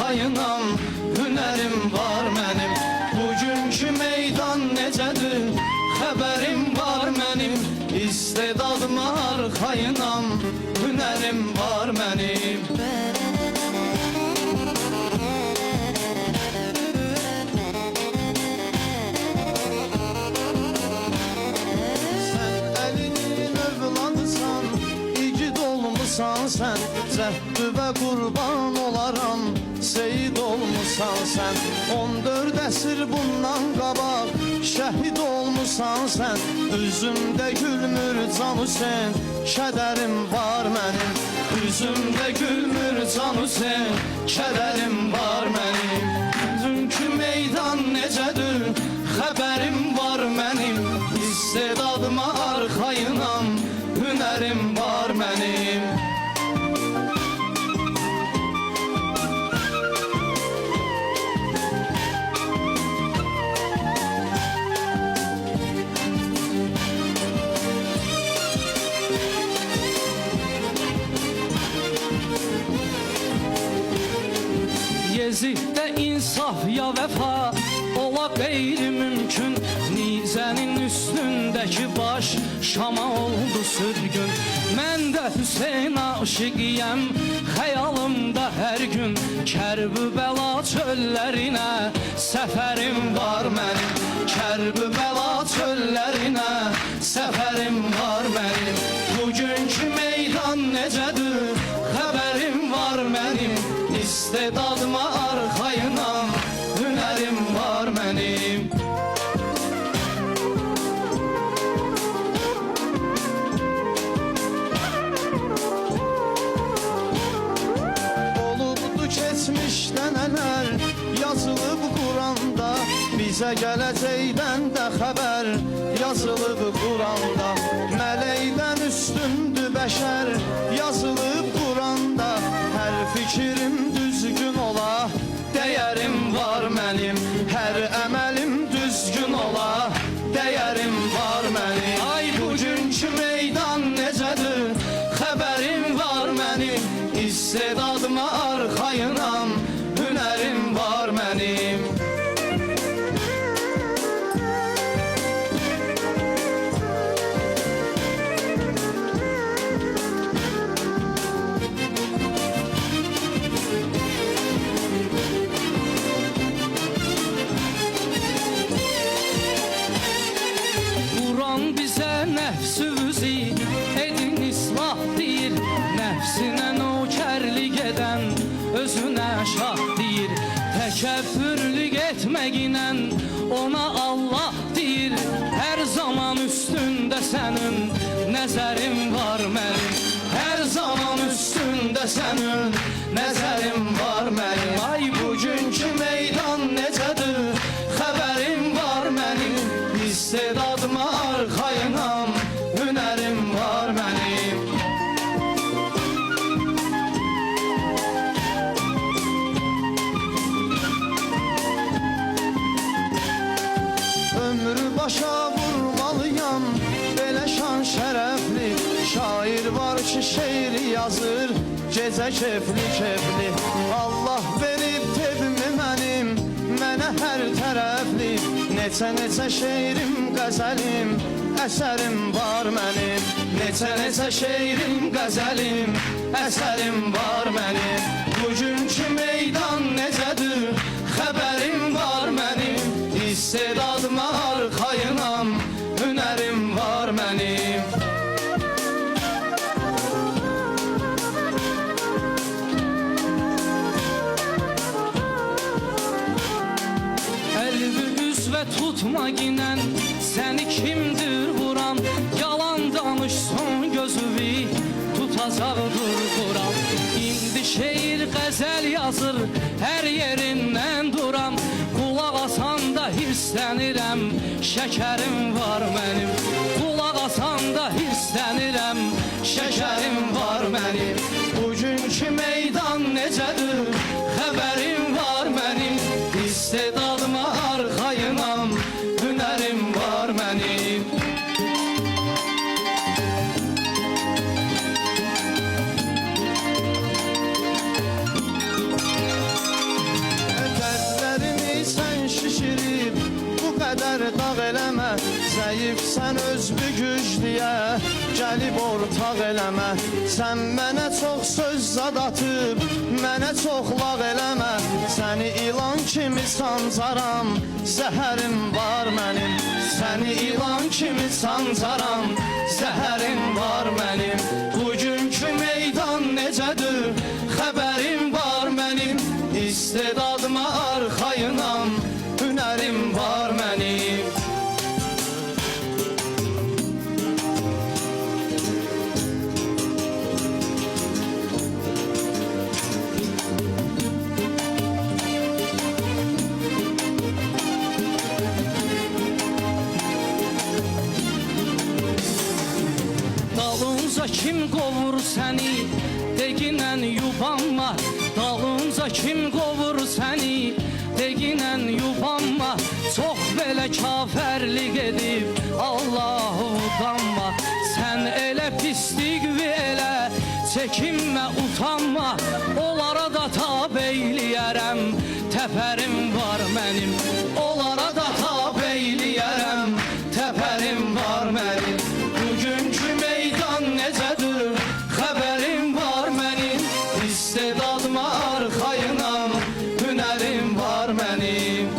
arxayınam, hünərim var mənim. Bugünkü meydan necədir, xəbərim var mənim. İstedadıma arxayınam, hünərim var mənim. Sen cəhdü və qurban olaram, seyid olmusan sen. 14 əsr bundan qabaq şəhid olmusan sen. Üzümdə gülmür Can Hüseyn, kədərim var mənim. Üzümdə gülmür Can Hüseyn, kədərim var mənim. Dünkü meydan necədir, xəbərim var mənim. İstedadıma arxayınam, hünərim var mənim. Yeziddə insaf ya vəfa ola qeyri-mümkün. Nizənin üstündəki baş Şama oldu sürgün. Mən də Hüseyn aşiqiyəm, xəyalımda hər gün. Kərbəla çöllərinə səfərim var mənim. Kərbəla çöllərinə səfərim var mənim. Bugünkü meydan necədir, xəbərim var mənim. İstedadıma arxayınam, hünərim var mənim. Olubdu keçmişdən ələr, yazılıb Quranda. Bizə gələcəkdən də xəbər yazılıb Quranda. Mələkdən üstündür bəşər, yazılıb Quranda. Hər fikrim düzgün ola, dəyərim var mənim. Hər əməlim düzgün ola, dəyərim var mənim. Ay bugünkü meydan necədir, xəbərim var mənim. İstedadıma arxayınam, hünərim var mənim. Nəfsünüzü edin islah deyir. Nəfsinə nökərlik edən özünə şah deyir. Təkəbbürlük etməginə ona Allah deyir. Hər zaman üstündə sənin nəzərim var mənim. Hər zaman üstündə sənin nəzərim var mənim. Ay bugünkü meydan necədir, xəbərim var mənim. İstedadıma arxayınam, hünərim var mənim. Ömrü başa vurmalıyam, belə şan şərəfli. Şair var ki şeiri yazır, gecə kefli kefli. Allah verib tevmi mənim, mənə hər tərəfli. Neçə şeirim, qəzəlim, əsərim var mənim. Neçə şeirim, qəzəlim, əsərim var mənim. Bugünkü meydan necədir, xəbərim var mənim. İstedadıma arxayınam, hünərim var mənim. Tutma ginən səni kimdir vuran. Yalan danışsan gözüvi tutacaqdır Quran. İndi şeir qəzəl yazır, hər yerindən duram. Qulaq asanda hirslənirəm, şəkərim var mənim. Qulaq asanda hirslənirəm, şəkərim var mənim. Bugünkü meydan necədir, xəbərim var mənim. İstedadıma arxayınam, hünərim var mənim. qədər dağ eləmə, zəifsən özbü güclüyə gəlib ortaq eləmə. Sən mənə çox söz zad atıb, mənə çox lağ eləmə. Səni ilan kimi sancaram, zəhərim var mənim. Səni ilan kimi sancaram, zəhərim var mənim. Bugünkü meydan necədir, xəbərim var mənim. İstedadıma arxayınam, hünərim var mənim. Dalınca kim qovur səni, deginən yubanma. Dalınca kim qovur səni, deginən yubanma. Çox belə kafərlik edib, Allahu utanma. Sən elə pislik elə, çəkinmə, utanma. Onlara da tabeyliyərəm, təpərim var mənim. Onlara da tabeyliyərəm, təpərim var mənim. Bugünkü meydan necədir, xəbərim var mənim. İstedadıma arxayınam, hünərim var mənim.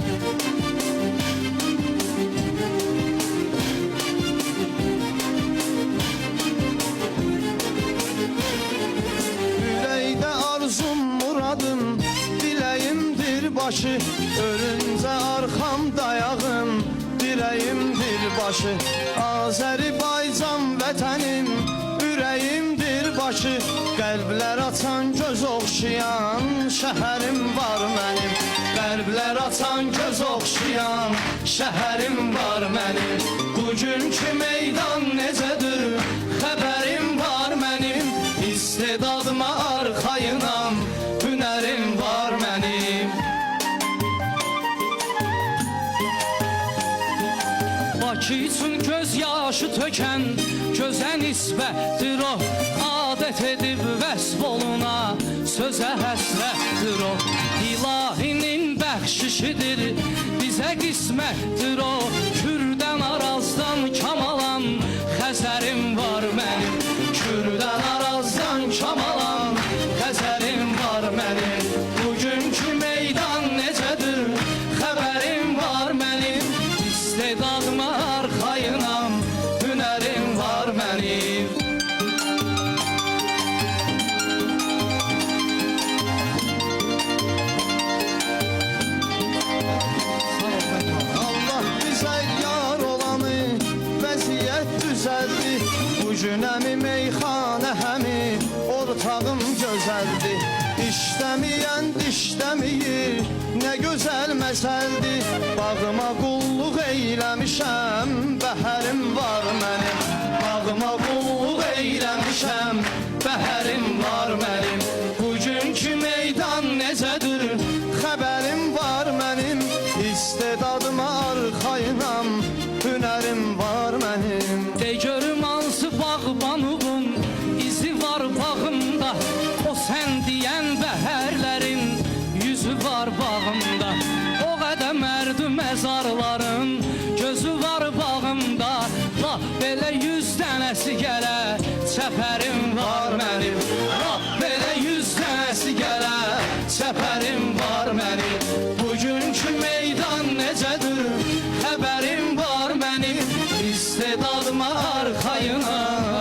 Ürəkdə arzum, muradım, diləyimdir başı. Ölüncə arxam dayağım, dirəyimdir başı. Azərbaycan vətənim, ürəyimdir başı. Qəlblər açan göz oxşayan şəhərim var mənim. Qəlblər açan göz oxşayan şəhərim var mənim. Bugünkü meydan necədir, xəbərim var mənim. İstedadıma arxayınam, hünərim var mənim. Bakı üçün göz yaşı tökən gözə nisbətdir o. Adət edib vəsb oluna, sözə həsrətdir o. İlahinin bəxşişidir, bizə qismətdir o. Kürdən Arazdan Kamalan, Xəzərim var mənim. Kürdən Arazdan Kamalan, Xəzərim var mənim. Bugünkü meydan necədir, xəbərim var mənim. İstedadıma arxayınam, hünərim var mənim. Allah bizə yar olanı, vəziyyət düzəldi. Bugünəmi meyxanə həmi, ortağım gözəldi. İşləməyən dişləməyir, nə gözəl məsəldir. Bağıma qulluq eyləmişəm, bəhərim var mənim. Bağıma qulluq eyləmişəm, bəhərim var mənim. Bugünkü meydan necədir, xəbərim var mənim. İstedadıma arxayınam, hünərim var mənim. De görüm hansı bağbanımın izi var bağımda. O sən deyən bəhərlərin yüzü var bağımda. O qədər mərd məzarların gözü var bağımda. Lap belə 100 dənəsi gələ, çəpərim var mənim. Lap belə 100 dənəsi gələ, çəpərim var mənim. Bugünkü meydan necədir, xəbərim var mənim. İstedadıma arxayınam,